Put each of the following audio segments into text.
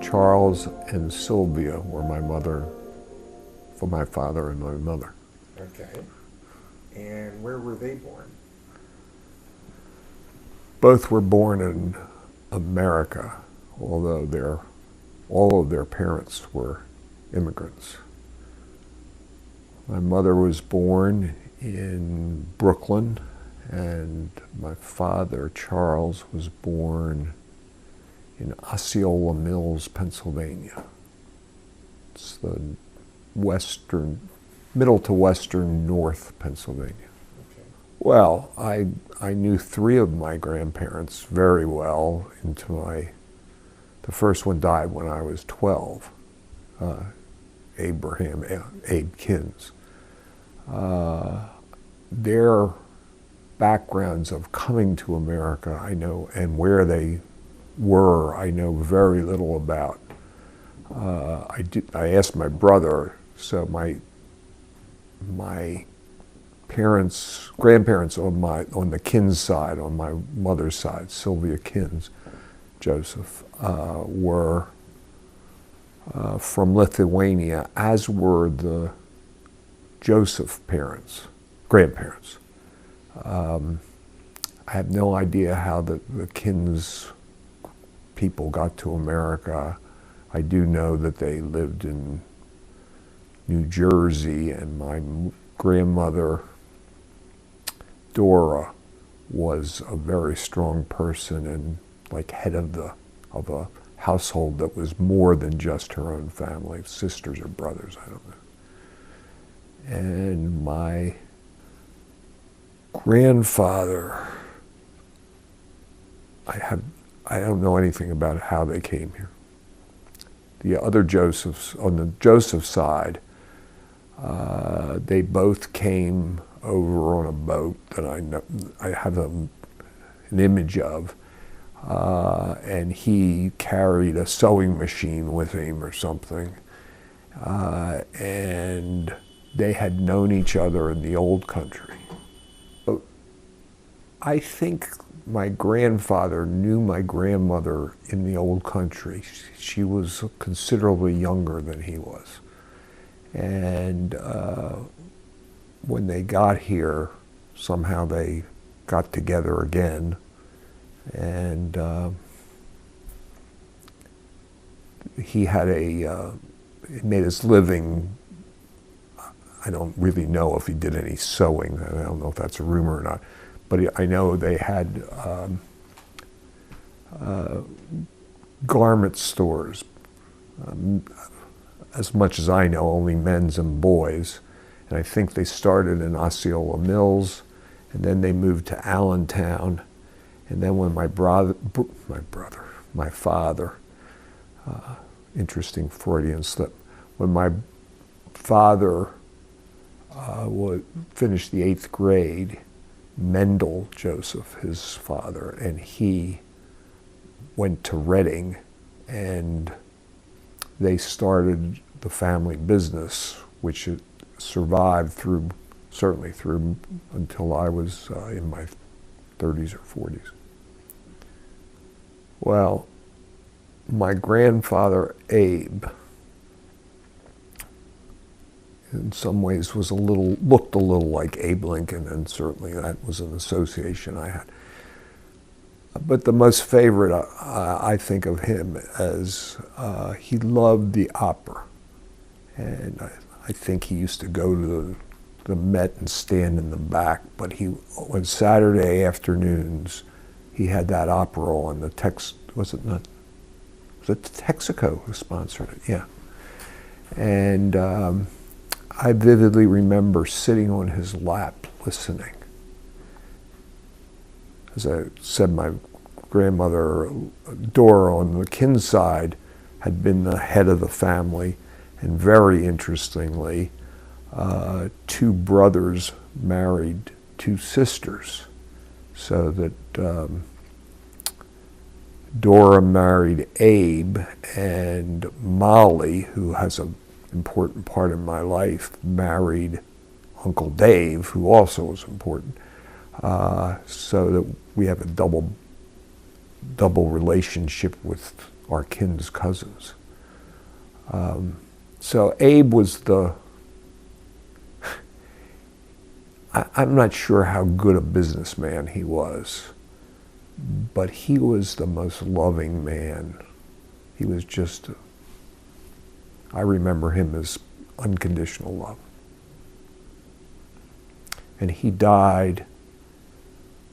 Charles and Sylvia were my mother, for my father and my mother. Okay. And where were they born? Both were born in America, although all of their parents were immigrants. My mother was born in Brooklyn, and my father, Charles, was born in Osceola Mills, Pennsylvania. It's the middle to western north Pennsylvania. Okay. Well, I knew three of my grandparents very well the first one died when I was 12, Abe Kins. Their backgrounds of coming to America, I know, and where they were, I know very little about. I asked my brother, so my grandparents on the Kins side, on my mother's side, Sylvia Kins, Joseph, were from Lithuania, as were the Joseph grandparents. I have no idea how the Kins people got to America. I do know that they lived in New Jersey, and my grandmother, Dora, was a very strong person and like head of a household that was more than just her own family, sisters or brothers, I don't know. And my grandfather, I don't know anything about how they came here. The other Josephs, on the Joseph side, they both came over on a boat that I have an image of, and he carried a sewing machine with him or something, and they had known each other in the old country. I think my grandfather knew my grandmother in the old country. She was considerably younger than he was. And when they got here, somehow they got together again. And he made his living. I don't really know if he did any sewing. I don't know if that's a rumor or not. But I know they had garment stores. As much as I know, only men's and boys. And I think they started in Osceola Mills, and then they moved to Allentown. And then when my father, interesting Freudian slip, when my father finished the 8th grade, Mendel Joseph, his father, and he went to Reading, and they started the family business, which survived certainly through until I was in my 30s or 40s. Well, my grandfather Abe, in some ways looked a little like Abe Lincoln, and certainly that was an association I had. But the most favorite I think of him as he loved the opera, and I think he used to go to the Met and stand in the back. But on Saturday afternoons, he had that opera on the was it Texaco who sponsored it? Yeah, and I vividly remember sitting on his lap listening. As I said, my grandmother, Dora, on the Kins side, had been the head of the family, and very interestingly, two brothers married two sisters, so that Dora married Abe, and Molly, who has an important part in my life, married Uncle Dave, who also was important. So that we have a double double relationship with our kin's cousins. So Abe was I'm not sure how good a businessman he was, but he was the most loving man. He was just, I remember him as unconditional love. And he died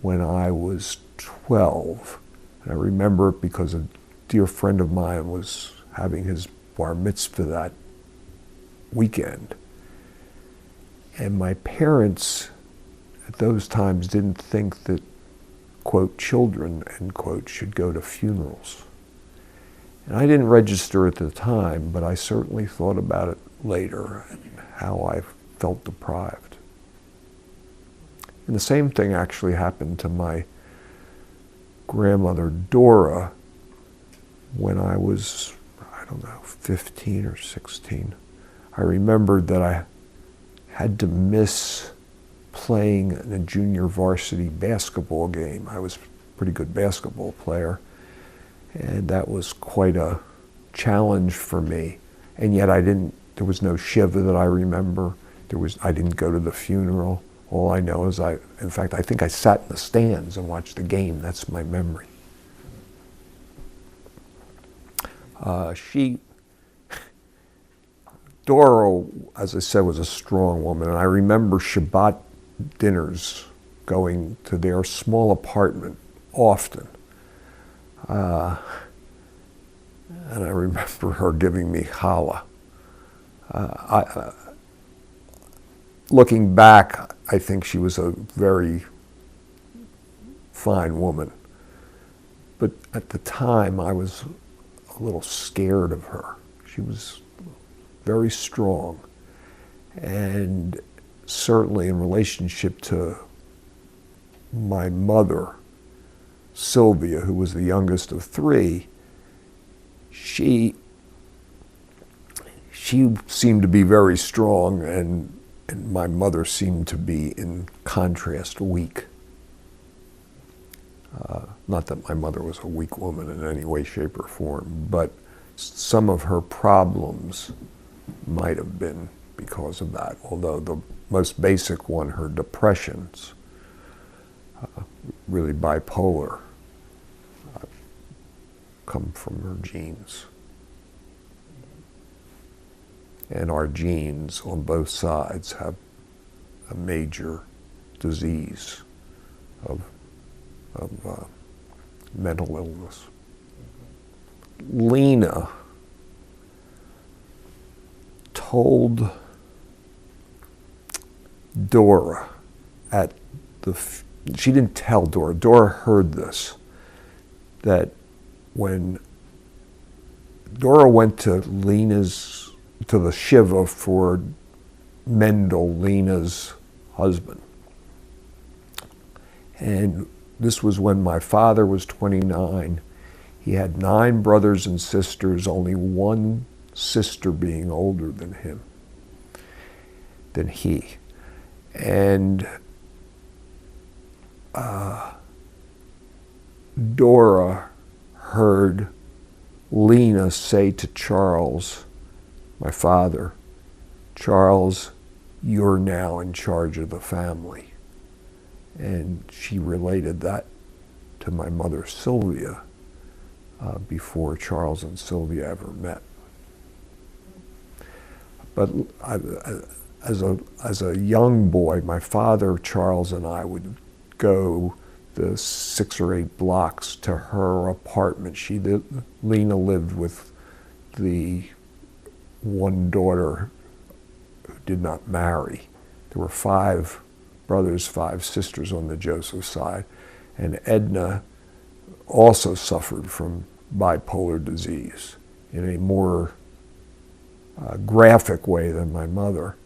when I was 12. And I remember it because a dear friend of mine was having his bar mitzvah that weekend. And my parents at those times didn't think that, quote, children, end quote, should go to funerals. And I didn't register at the time, but I certainly thought about it later and how I felt deprived. And the same thing actually happened to my grandmother Dora when I was, I don't know, 15 or 16. I remembered that I had to miss playing in a junior varsity basketball game. I was a pretty good basketball player, and that was quite a challenge for me. And yet there was no shiva that I remember. I didn't go to the funeral. All I know is in fact, I think I sat in the stands and watched the game. That's my memory. Dora, as I said, was a strong woman, and I remember Shabbat dinners going to their small apartment often. And I remember her giving me challah. Looking back, I think she was a very fine woman. But at the time, I was a little scared of her. She was very strong. And certainly in relationship to my mother, Sylvia, who was the youngest of three, she seemed to be very strong, and my mother seemed to be, in contrast, weak. Not that my mother was a weak woman in any way, shape, or form, but some of her problems might have been because of that, although the most basic one, her depressions, really bipolar, come from her genes. And our genes on both sides have a major disease of mental illness. Lena told Dora she didn't tell Dora, Dora heard this, that when Dora went to the Shiva for Mendel, Lena's husband. And this was when my father was 29. He had 9 brothers and sisters, only one sister being older than he. And Dora heard Lena say to Charles, my father, "Charles, you're now in charge of the family." And she related that to my mother, Sylvia, before Charles and Sylvia ever met. But as a young boy, my father, Charles, and I would go the 6 or 8 blocks to her apartment. Lena lived with the one daughter who did not marry. There were 5 brothers, 5 sisters on the Joseph side, and Edna also suffered from bipolar disease in a more graphic way than my mother.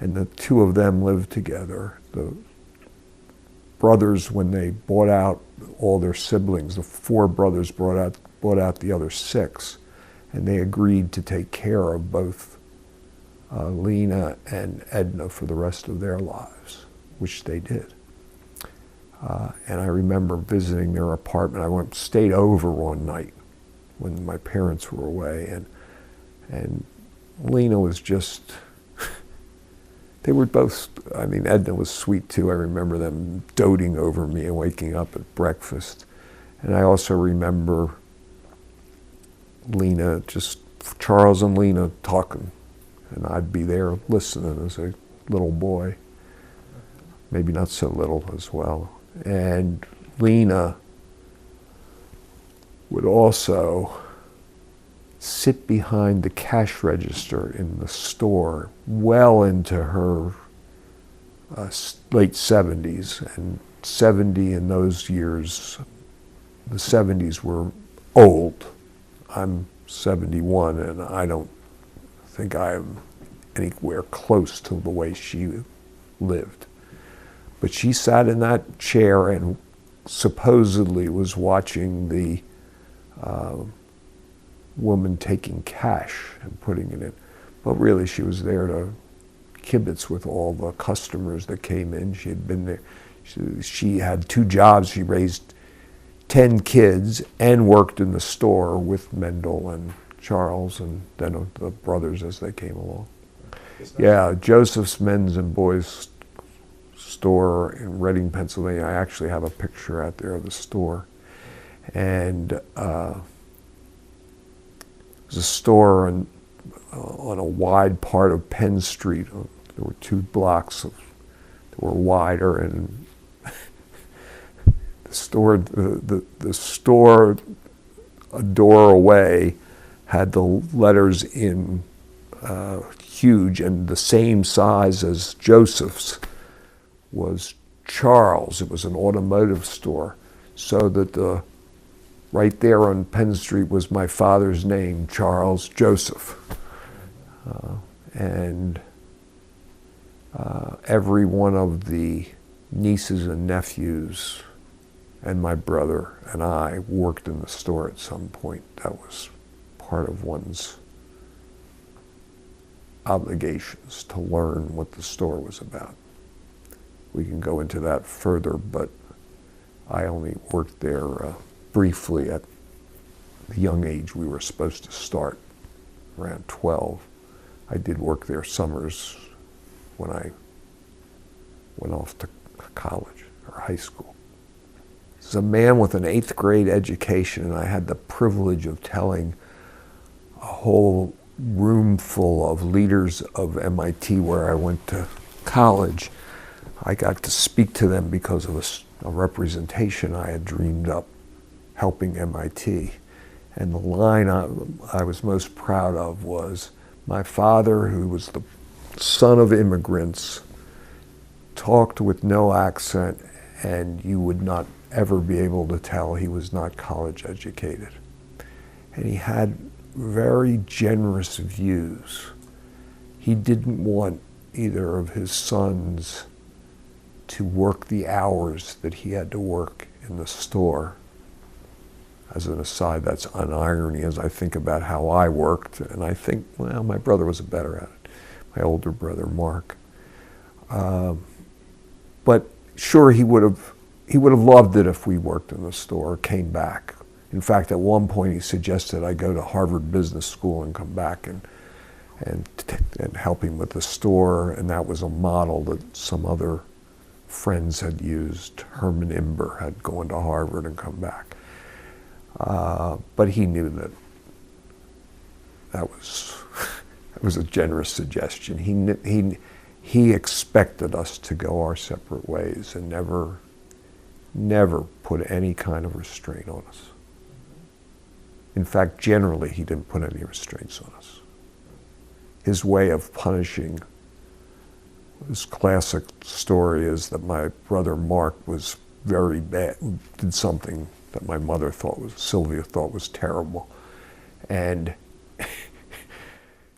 And the 2 of them lived together. The brothers, when they bought out all their siblings, the 4 brothers bought out the other 6, and they agreed to take care of both Lena and Edna for the rest of their lives, which they did. And I remember visiting their apartment. I stayed over one night when my parents were away, and Lena was just, they were both, I mean, Edna was sweet too. I remember them doting over me and waking up at breakfast. And I also remember Lena, just Charles and Lena talking, and I'd be there listening as a little boy, maybe not so little as well. And Lena would also sit behind the cash register in the store well into her late 70s. And 70 in those years, the 70s were old. I'm 71, and I don't think I'm anywhere close to the way she lived. But she sat in that chair and supposedly was watching the woman taking cash and putting it in. But really, she was there to kibitz with all the customers that came in. She had been there. She had 2 jobs. She raised 10 kids and worked in the store with Mendel and Charles and then the brothers as they came along. Yeah, Joseph's Men's and Boys store in Reading, Pennsylvania. I actually have a picture out there of the store. And it was a store on a wide part of Penn Street. There were 2 blocks that were wider, and the store a door away had the letters in huge, and the same size as Joseph's was Charles. It was an automotive store, so that right there on Penn Street was my father's name, Charles Joseph. And every one of the nieces and nephews and my brother and I worked in the store at some point. That was part of one's obligations, to learn what the store was about. We can go into that further, but I only worked there briefly at the young age we were supposed to start, around 12. I did work there summers when I went off to college or high school. As a man with an 8th grade education, and I had the privilege of telling a whole room full of leaders of MIT where I went to college. I got to speak to them because of a representation I had dreamed up helping MIT. And the line I was most proud of was, my father, who was the son of immigrants, talked with no accent, and you would not ever be able to tell he was not college educated. And he had very generous views. He didn't want either of his sons to work the hours that he had to work in the store. As an aside, that's an irony as I think about how I worked, and I think, well, my brother was better at it, my older brother, Mark. But sure, he would have loved it if we worked in the store, came back. In fact, at one point he suggested I go to Harvard Business School and come back and help him with the store, and that was a model that some other friends had used. Herman Imber had gone to Harvard and come back. But he knew that was a generous suggestion. He expected us to go our separate ways and never put any kind of restraint on us. In fact, generally, he didn't put any restraints on us. His way of punishing, his classic story is that my brother Mark was very bad, did something that my mother Sylvia thought was terrible. And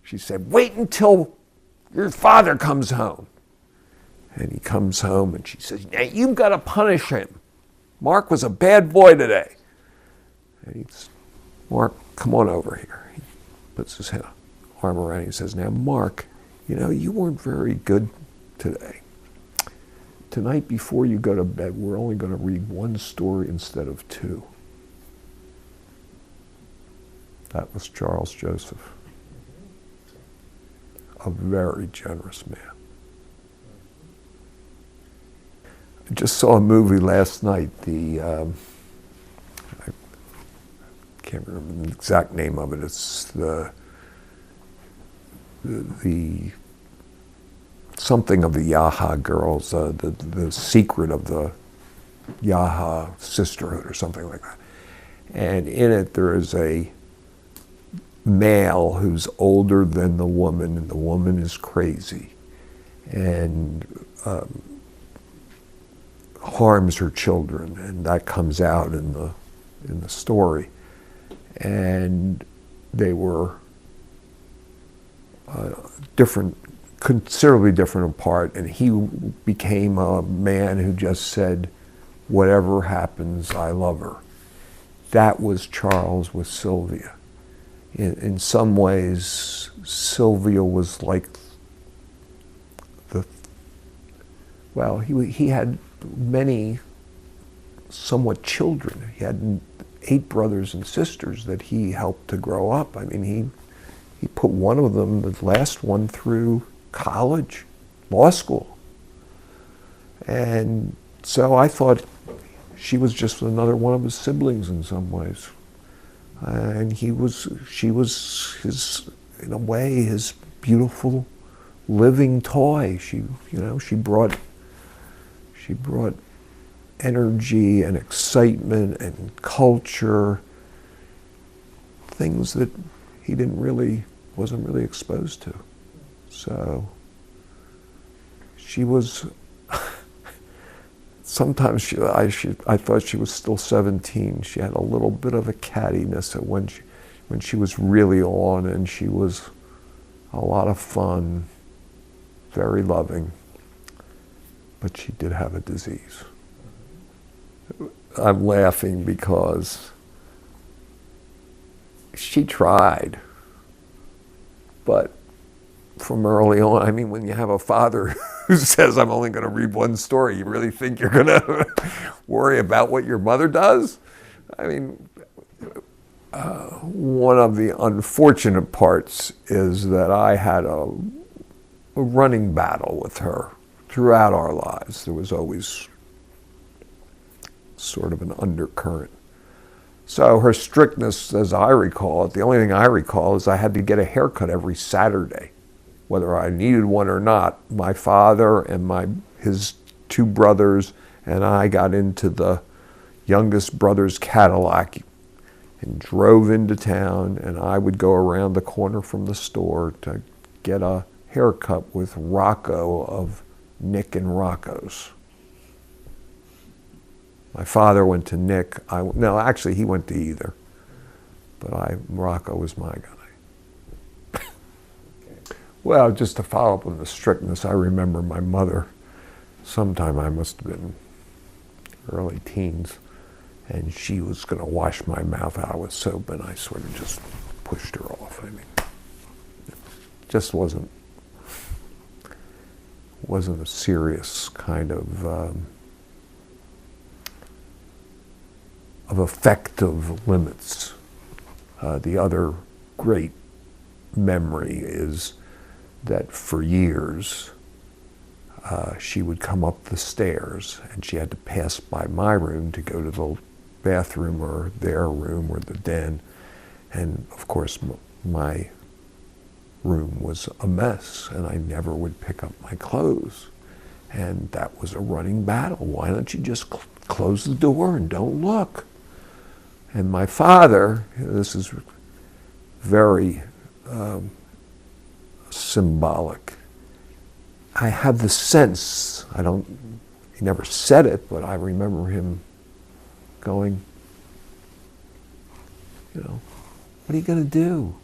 she said, "Wait until your father comes home." And he comes home and she says, "Now you've got to punish him. Mark was a bad boy today." And he's, "Mark, come on over here." He puts his arm around him and says, "Now, Mark, you know, you weren't very good today. tonight before you go to bed, we're only going to read one story instead of two. That was Charles Joseph. A very generous man. I just saw a movie last night, I can't remember the exact name of it. It's the something of the Yaha girls, the secret of the Yaha sisterhood or something like that. And in it there is a male who's older than the woman, and the woman is crazy and harms her children, and that comes out in the story. And they were considerably different apart, and he became a man who just said, whatever happens, I love her. That was Charles with Sylvia. In some ways, Sylvia was like he had many somewhat children. He had 8 brothers and sisters that he helped to grow up. I mean, he put one of them, the last one, through college, law school. And so I thought she was just another one of his siblings in some ways. And she was his, in a way, his beautiful living toy. She brought energy and excitement and culture, things that he wasn't really exposed to. So she was, sometimes I thought she was still 17. She had a little bit of a cattiness when she was really on, and she was a lot of fun, very loving, but she did have a disease. I'm laughing because she tried, but from early on, I mean, when you have a father who says, I'm only going to read one story, you really think you're going to worry about what your mother does? I mean, one of the unfortunate parts is that I had a running battle with her throughout our lives. There was always sort of an undercurrent. So her strictness, as I recall it, the only thing I recall is I had to get a haircut every Saturday, whether I needed one or not. My father and his 2 brothers and I got into the youngest brother's Cadillac and drove into town, and I would go around the corner from the store to get a haircut with Rocco of Nick and Rocco's. My father went to Nick. No, actually, he went to either. But Rocco was my guy. Well, just to follow up on the strictness, I remember my mother, sometime I must have been early teens, and she was going to wash my mouth out with soap, and I sort of just pushed her off. I mean, it just wasn't a serious kind of effective limits. The other great memory is that for years she would come up the stairs and she had to pass by my room to go to the bathroom or their room or the den, and of course my room was a mess and I never would pick up my clothes, and that was a running battle. Why don't you just close the door and don't look? And my father, this is very symbolic. I have the sense, he never said it, but I remember him going, what are you going to do?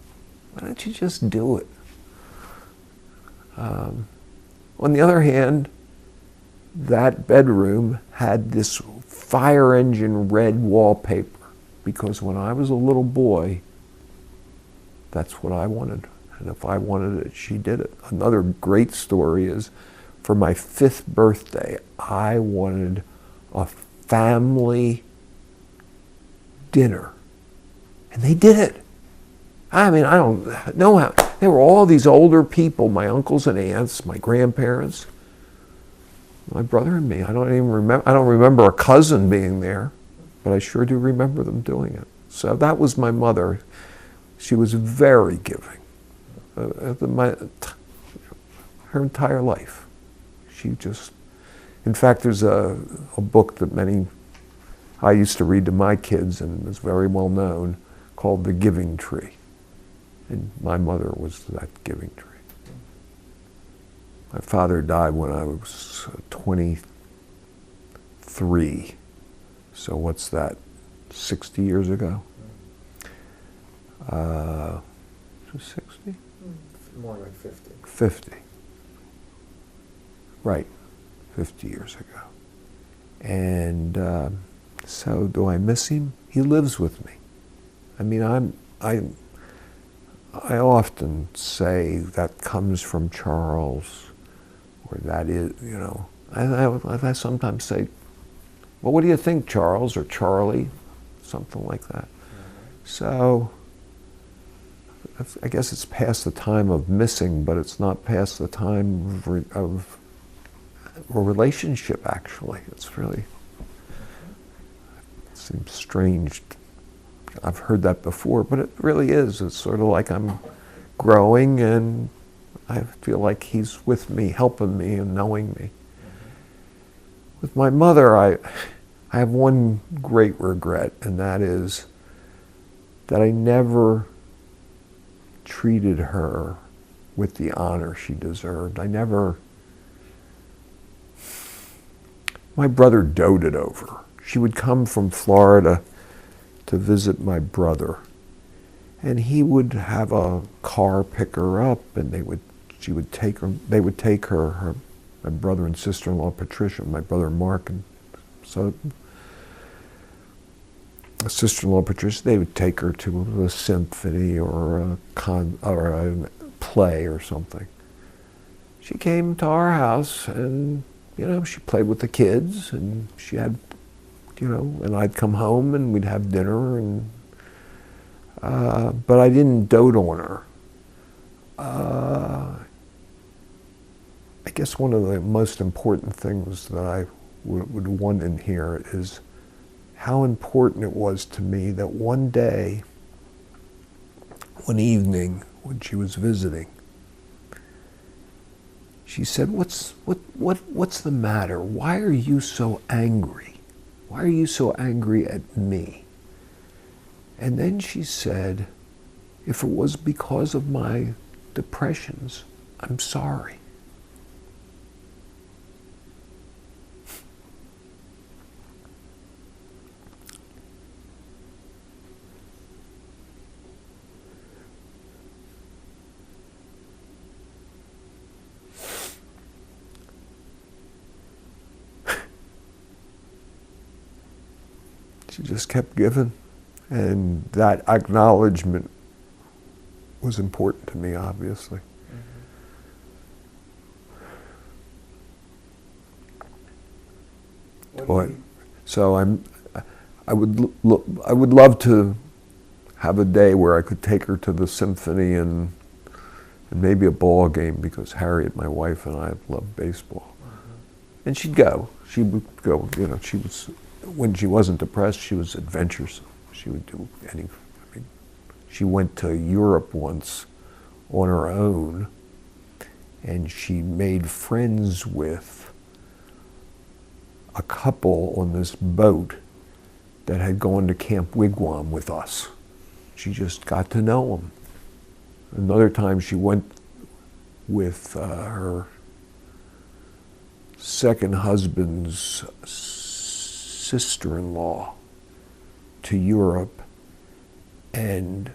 Why don't you just do it? On the other hand, that bedroom had this fire engine red wallpaper, because when I was a little boy, that's what I wanted. And if I wanted it, she did it. Another great story is for my 5th birthday, I wanted a family dinner. And they did it. I mean, I don't know how. There were all these older people, my uncles and aunts, my grandparents, my brother and me. I don't remember a cousin being there, but I sure do remember them doing it. So that was my mother. She was very giving. Her entire life. She just, in fact, there's a book that I used to read to my kids and was very well known, called The Giving Tree. And my mother was that giving tree. My father died when I was 23. So what's that, 60 years ago? 60? More like 50. 50. Right, 50 years ago. And so do I miss him? He lives with me. I mean, I often say that comes from Charles, or that is, you know. I sometimes say, well, what do you think, Charles, or Charlie? Something like that. So I guess it's past the time of missing, but it's not past the time of a relationship, actually. It's really, it seems strange. I've heard that before, but it really is. It's sort of like I'm growing and I feel like he's with me, helping me and knowing me. With my mother, I have one great regret, and that is that I never treated her with the honor she deserved. My brother doted over her. She would come from Florida to visit my brother, and he would have a car pick her up, and they would take her, my brother and sister-in-law Patricia, my brother Mark, and so sister-in-law Patricia, they would take her to a symphony or a play or something. She came to our house, and she played with the kids, and she had, and I'd come home and we'd have dinner, and but I didn't dote on her. I guess one of the most important things that I would want in here is how important it was to me that one day, one evening, when she was visiting, she said, what's the matter? Why are you so angry? Why are you so angry at me? And then she said, if it was because of my depressions, I'm sorry. She just kept giving, and that acknowledgement was important to me, obviously. So I would love to have a day where I could take her to the symphony and maybe a ball game, because Harriet, my wife, and I love baseball. And she'd go. She would go. She was. When she wasn't depressed, she was adventuresome. She would do she went to Europe once on her own, and she made friends with a couple on this boat that had gone to Camp Wigwam with us. She just got to know them. Another time she went with her second husband's sister-in-law to Europe, and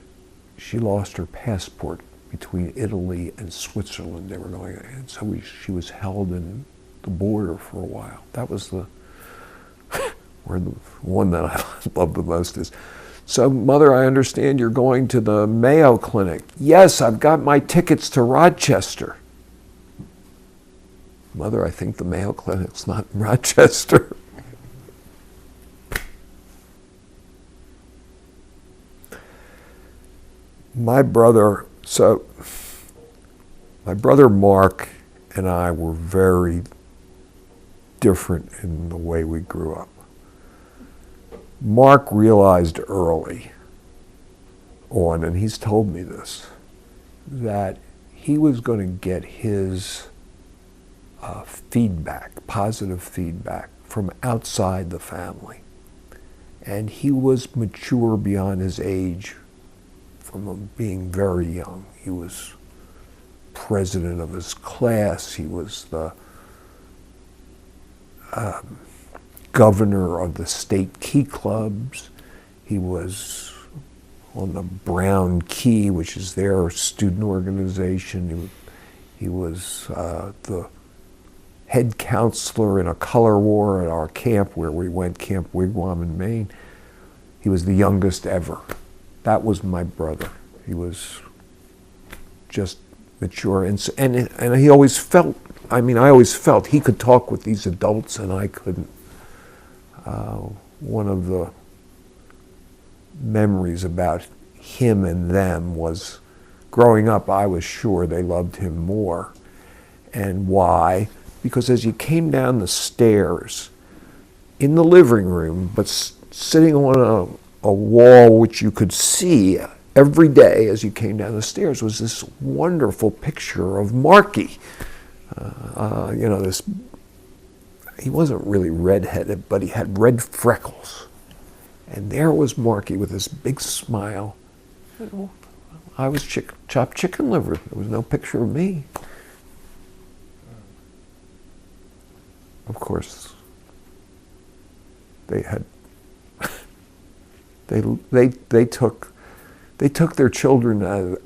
she lost her passport between Italy and Switzerland. They were going, and so she was held in the border for a while. That was where the one that I love the most is, so Mother, I understand you're going to the Mayo Clinic. Yes, I've got my tickets to Rochester. Mother, I think the Mayo Clinic's not in Rochester. My brother Mark and I were very different in the way we grew up. Mark realized early on, and he's told me this, that he was going to get his feedback, positive feedback, from outside the family. And he was mature beyond his age from being very young. He was president of his class. He was the governor of the state key clubs. He was on the Brown Key, which is their student organization. He was the head counselor in a color war at our camp where we went, Camp Wigwam in Maine. He was the youngest ever. That was my brother. He was just mature, and he always felt, I always felt he could talk with these adults and I couldn't. One of the memories about him and them was growing up, I was sure they loved him more. And why? Because as you came down the stairs in the living room, but sitting on a wall which you could see every day as you came down the stairs was this wonderful picture of Marky. He wasn't really redheaded, but he had red freckles. And there was Marky with this big smile. I was chopped chicken liver. There was no picture of me. Of course, they had they took their children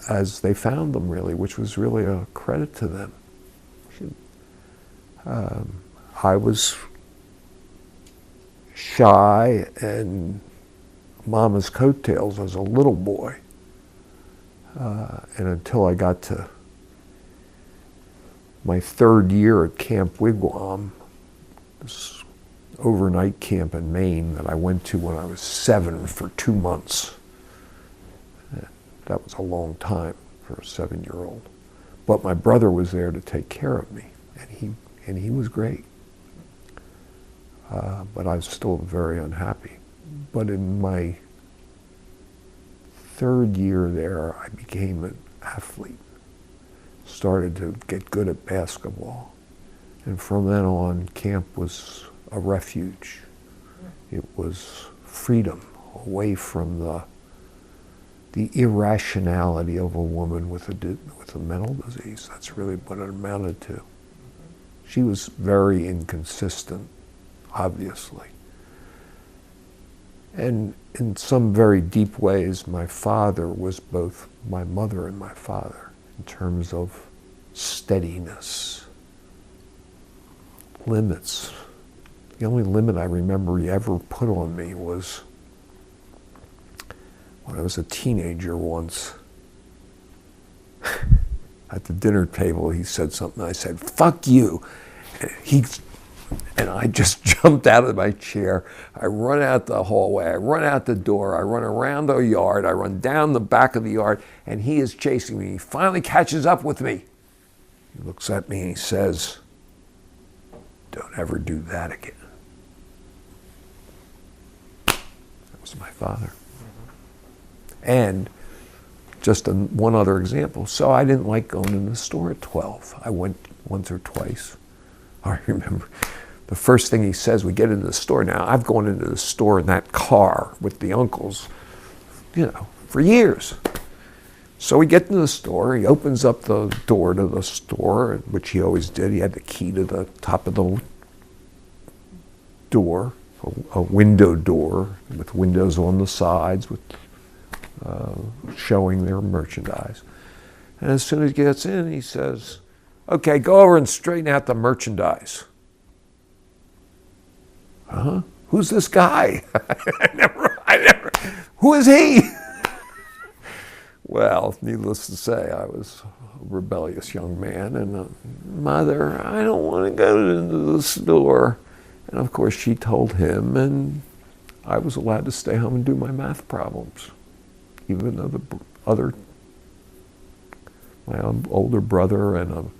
as they found them, really, which was really a credit to them. I was shy and mama's coattails as a little boy, and until I got to my third year at Camp Wigwam, this overnight camp in Maine that I went to when I was 7 for 2 months. That was a long time for a 7-year-old. But my brother was there to take care of me, and he was great. But I was still very unhappy. But in my third year there, I became an athlete. Started to get good at basketball. And from then on, camp was a refuge. It was freedom away from the irrationality of a woman with a mental disease. That's really what it amounted to. She was very inconsistent, obviously. And in some very deep ways, my father was both my mother and my father in terms of steadiness, limits. The only limit I remember he ever put on me was when I was a teenager once. At the dinner table, he said something. I said, "Fuck you." And I just jumped out of my chair. I run out the hallway. I run out the door. I run around the yard. I run down the back of the yard, and he is chasing me. He finally catches up with me. He looks at me and he says, "Don't ever do that again." That was my father. And just one other example. So I didn't like going to the store at 12. I went once or twice. I remember the first thing he says, we get into the store. Now, I've gone into the store in that car with the uncles, for years. So we get into the store. He opens up the door to the store, which he always did. He had the key to the top of the door, a window door with windows on the sides with showing their merchandise. And as soon as he gets in, he says, "Okay, go over and straighten out the merchandise." Huh? Who's this guy? I never, who is he? Well, needless to say, I was rebellious young man, and Mother, I don't want to go to the store. And of course she told him, and I was allowed to stay home and do my math problems, even though my older brother and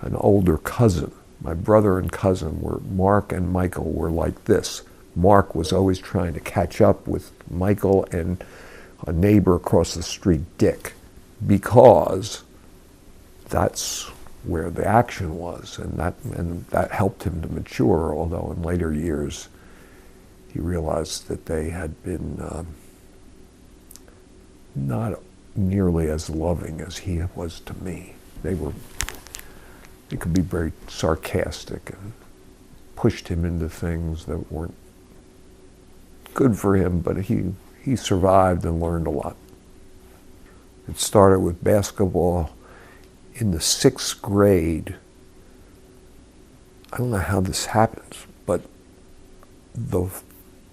an older cousin, my brother and cousin were, Mark and Michael were like this. Mark was always trying to catch up with Michael and a neighbor across the street, Dick, because that's where the action was, and that helped him to mature, although in later years he realized that they had been not nearly as loving as he was to me. They could be very sarcastic and pushed him into things that weren't good for him, but he survived and learned a lot. It started with basketball in the 6th grade. I don't know how this happens, but the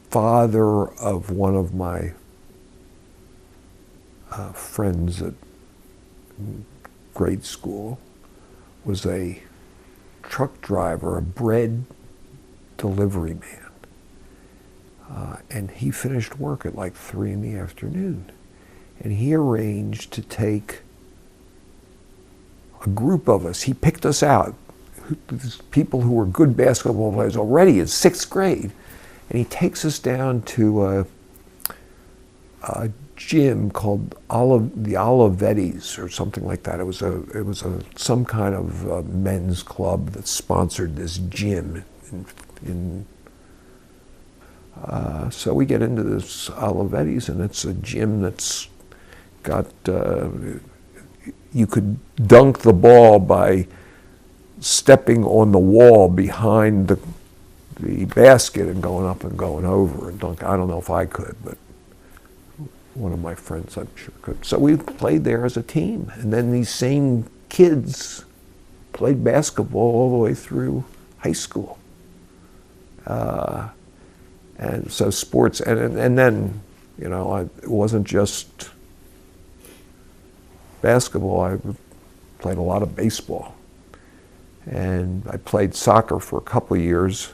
father of one of my friends at grade school was a truck driver, a bread delivery man. And he finished work at like 3 in the afternoon. And he arranged to take a group of us. He picked us out, people who were good basketball players already in 6th grade. And he takes us down to a gym called the Olivetti's or something like that. It was some kind of men's club that sponsored this gym. So we get into this Olivetti's, and it's a gym that's got, you could dunk the ball by stepping on the wall behind the basket and going up and going over and dunk. I don't know if I could, but one of my friends I'm sure could. So we played there as a team, and then these same kids played basketball all the way through high school. And so sports, and then, you know, it wasn't just basketball. I played a lot of baseball. And I played soccer for a couple of years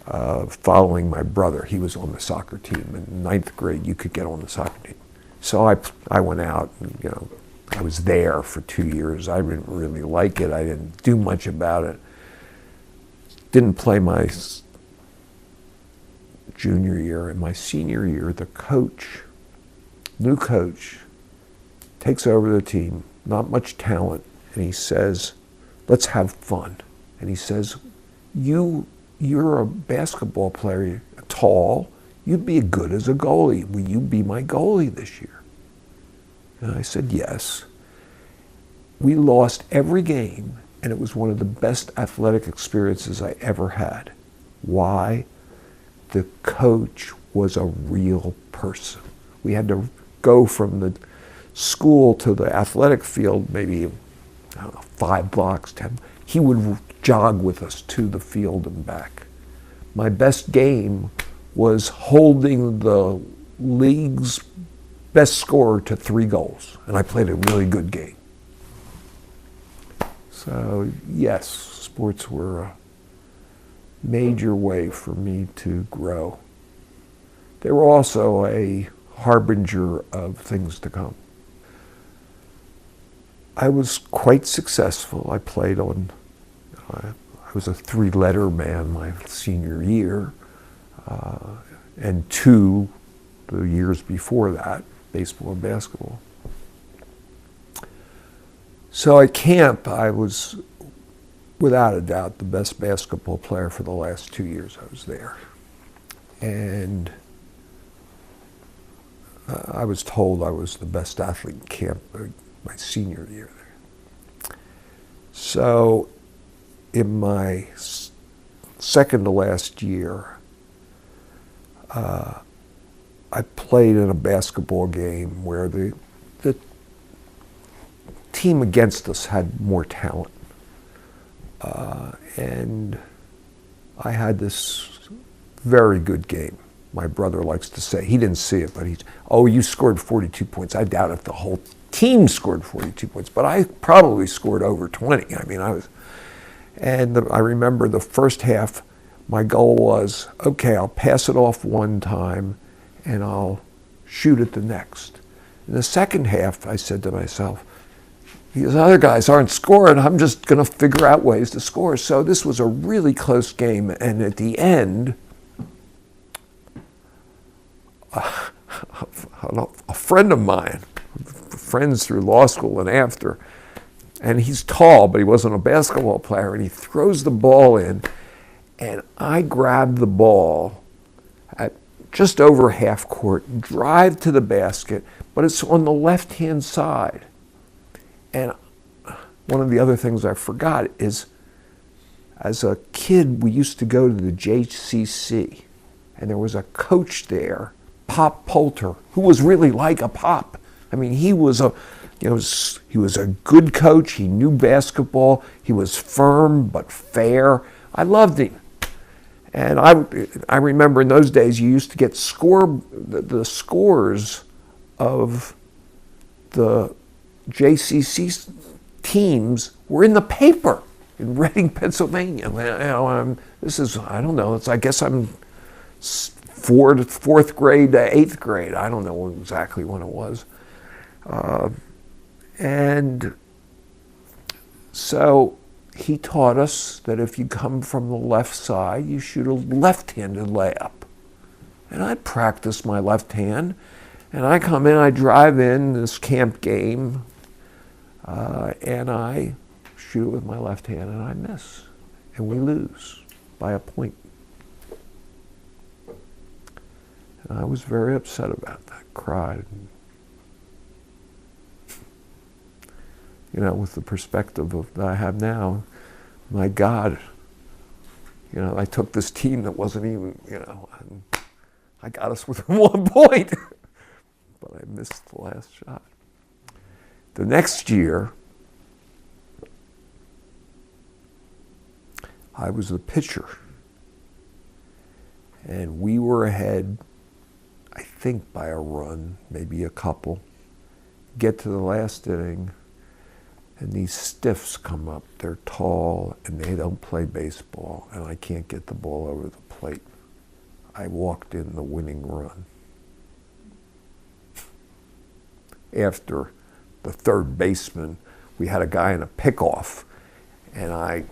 following my brother. He was on the soccer team. In 9th grade, you could get on the soccer team. So I went out, and, you know, I was there for 2 years. I didn't really like it. I didn't do much about it. Didn't play my junior year. In my senior year, the new coach, takes over the team, not much talent, and he says, let's have fun. And he says, you're a basketball player, tall, you'd be good as a goalie. Will you be my goalie this year? And I said, yes. We lost every game, and it was one of the best athletic experiences I ever had. Why? The coach was a real person. We had to go from the school to the athletic field, maybe, I don't know, 5 blocks, 10. He would jog with us to the field and back. My best game was holding the league's best scorer to 3 goals, and I played a really good game. So yes, sports were a major way for me to grow. They were also a harbinger of things to come. I was quite successful. I played on, I was a 3-letter man my senior year, and 2 the years before that, baseball and basketball. So at camp, I was, without a doubt, the best basketball player for the last 2 years I was there. And I was told I was the best athlete in camp my senior year there. So in my second to last year, I played in a basketball game where the team against us had more talent. And I had this very good game, my brother likes to say, he didn't see it, but you scored 42 points. I doubt if the whole team scored 42 points, but I probably scored over 20. I remember the first half, my goal was, okay, I'll pass it off one time and I'll shoot it the next. In the second half, I said to myself, these other guys aren't scoring, I'm just going to figure out ways to score. So this was a really close game, and at the end, a friend of mine, friends through law school and after, and he's tall, but he wasn't a basketball player, and he throws the ball in, and I grab the ball at just over half court, drive to the basket, but it's on the left-hand side. And one of the other things I forgot is, as a kid, we used to go to the JCC, and there was a coach there, Pop Poulter, who was really like a Pop. I mean, he was a good coach. He knew basketball. He was firm but fair. I loved him. And I remember in those days you used to get the scores of the JCC teams were in the paper in Reading, Pennsylvania. I don't know. I guess I'm fourth grade to eighth grade. I don't know exactly when it was. And so he taught us that if you come from the left side, you shoot a left-handed layup. And I practice my left hand, and I come in, I drive in this camp game, and I shoot with my left hand, and I miss. And we lose by a point. And I was very upset about that, cried. With the perspective that I have now, my God, I took this team that wasn't even, and I got us within 1 point, but I missed the last shot. The next year, I was the pitcher, and we were ahead, I think by a run, maybe a couple. Get to the last inning, and these stiffs come up. They're tall, and they don't play baseball, and I can't get the ball over the plate. I walked in the winning run. After the third baseman, we had a guy in a pickoff, and I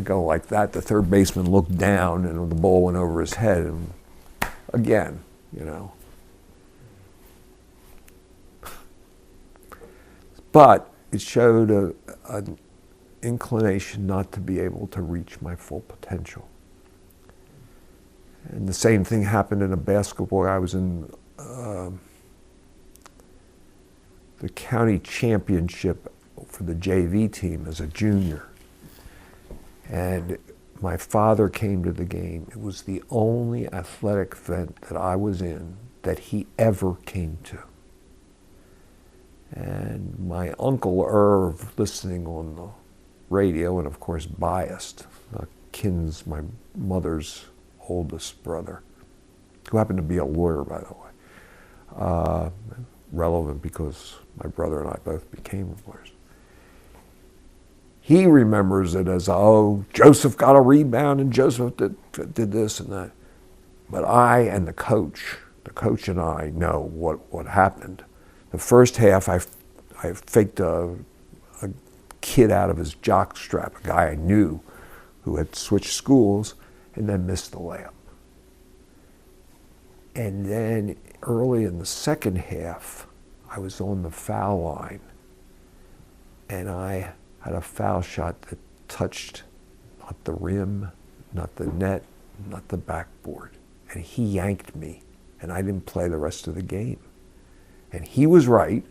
go like that. The third baseman looked down, and the ball went over his head, and again, But it showed an inclination not to be able to reach my full potential. And the same thing happened in a basketball. I was in the county championship for the JV team as a junior. And my father came to the game. It was the only athletic event that I was in that he ever came to. And my Uncle Irv, listening on the radio, and of course biased, my mother's oldest brother, who happened to be a lawyer, by the way. Relevant because my brother and I both became lawyers. He remembers it as, Joseph got a rebound and Joseph did this and that. But I and the coach and I know what happened. The first half, I faked a kid out of his jock strap, a guy I knew who had switched schools, and then missed the layup. And then early in the second half, I was on the foul line, and I had a foul shot that touched not the rim, not the net, not the backboard. And he yanked me, and I didn't play the rest of the game. And he was right,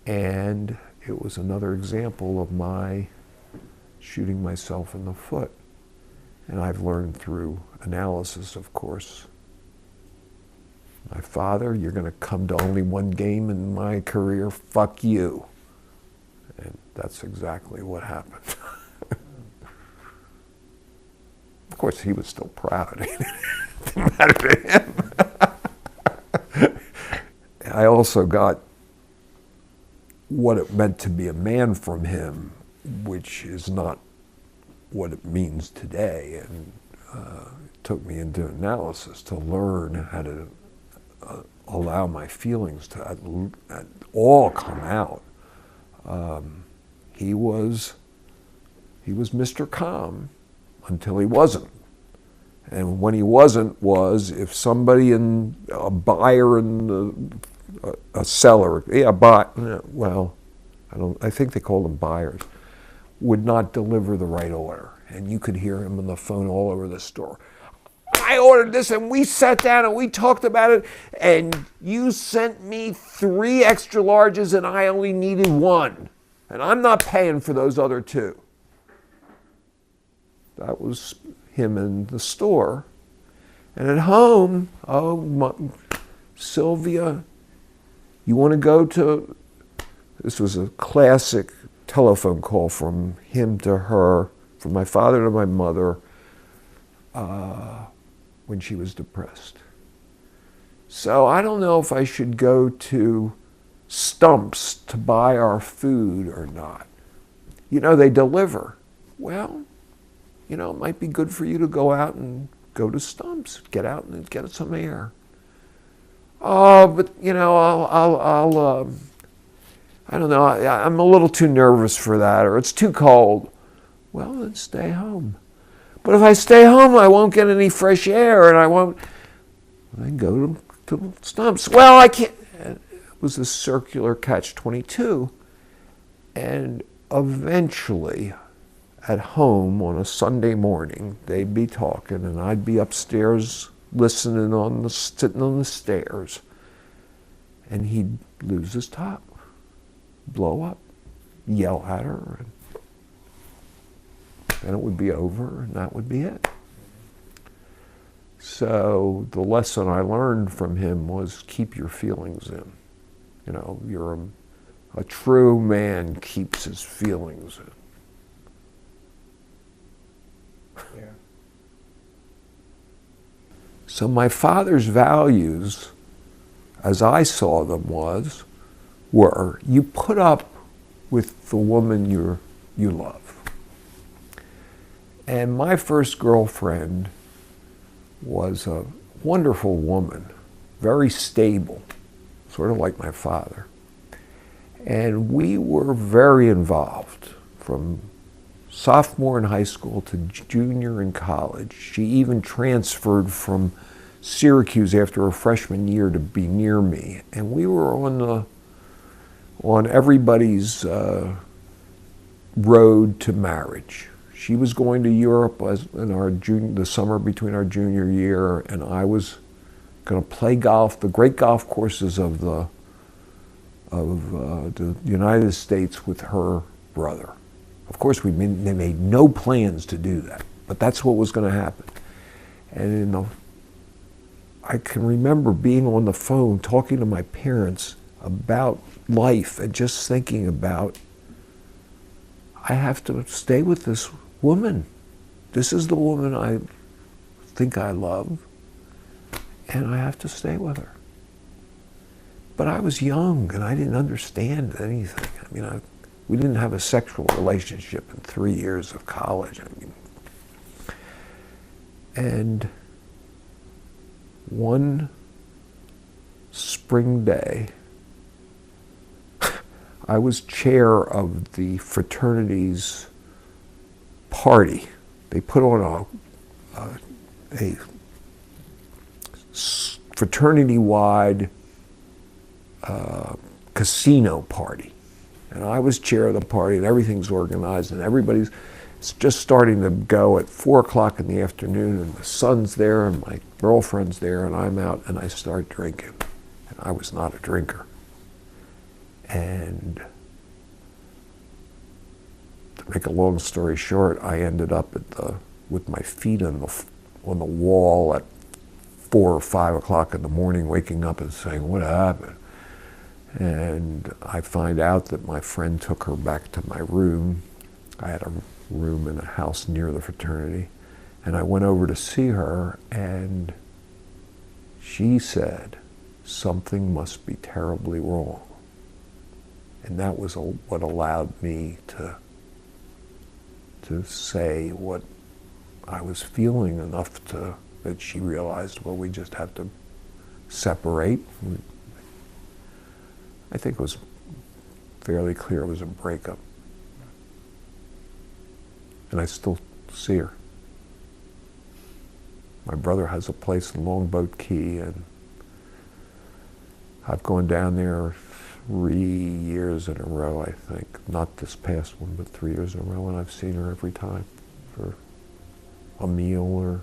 and it was another example of my shooting myself in the foot. And I've learned through analysis, of course. My father, you're going to come to only one game in my career, fuck you. And that's exactly what happened. Of course, he was still proud. It didn't matter to him. I also got what it meant to be a man from him, which is not what it means today. And it took me into analysis to learn how to allow my feelings to at all come out. He was Mr. Calm until he wasn't. And when he wasn't was if somebody in a buyer and a seller, I think they called them buyers, would not deliver the right order. And you could hear him on the phone all over the store. I ordered this and we sat down and we talked about it and you sent me 3 extra larges and I only needed 1. And I'm not paying for those other 2. That was him in the store. And at home, Sylvia, you want to go to, this was a classic telephone call from him to her, from my father to my mother, when she was depressed. So I don't know if I should go to Stumps to buy our food or not. You know, they deliver. Well, you know, it might be good for you to go out and go to Stumps, get out and get some air. Oh, but you know, I don't know, I'm a little too nervous for that, or it's too cold. Well, then stay home. But if I stay home, I won't get any fresh air, and I won't. Then go to Stumps. Well, I can't. It was a circular catch-22, and eventually, at home on a Sunday morning, they'd be talking, and I'd be upstairs listening sitting on the stairs, and he'd lose his top, blow up, yell at her, and then it would be over, and that would be it. So the lesson I learned from him was keep your feelings in. You know, a true man keeps his feelings in. Yeah. So my father's values, as I saw them, were you put up with the woman you love. And my first girlfriend was a wonderful woman, very stable, sort of like my father. And we were very involved from sophomore in high school to junior in college. She even transferred from Syracuse after her freshman year to be near me. And we were on everybody's road to marriage. She was going to Europe in the summer between our junior year, and I was going to play golf, the great golf courses of the United States with her brother. Of course, they made no plans to do that, but that's what was going to happen. And I can remember being on the phone talking to my parents about life and just thinking about, I have to stay with this woman. This is the woman I think I love, and I have to stay with her. But I was young and I didn't understand anything. I mean, we didn't have a sexual relationship in 3 years of college. I mean, and one spring day, I was chair of the fraternity's party. They put on a fraternity-wide casino party. And I was chair of the party, and everything's organized, and everybody's just starting to go at 4 o'clock in the afternoon, and the son's there, and my girlfriend's there, and I'm out, and I start drinking. And I was not a drinker. And to make a long story short, I ended up with my feet on the wall at 4 or 5 o'clock in the morning, waking up and saying, "What happened?" And I find out that my friend took her back to my room. I had a room in a house near the fraternity. And I went over to see her, and she said, something must be terribly wrong. And that was what allowed me to say what I was feeling, enough that she realized, well, we just have to separate. I think it was fairly clear it was a breakup. And I still see her. My brother has a place in Longboat Key, and I've gone down there 3 years in a row, I think. Not this past one, but 3 years in a row, and I've seen her every time for a meal or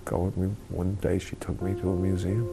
going. One day she took me to a museum.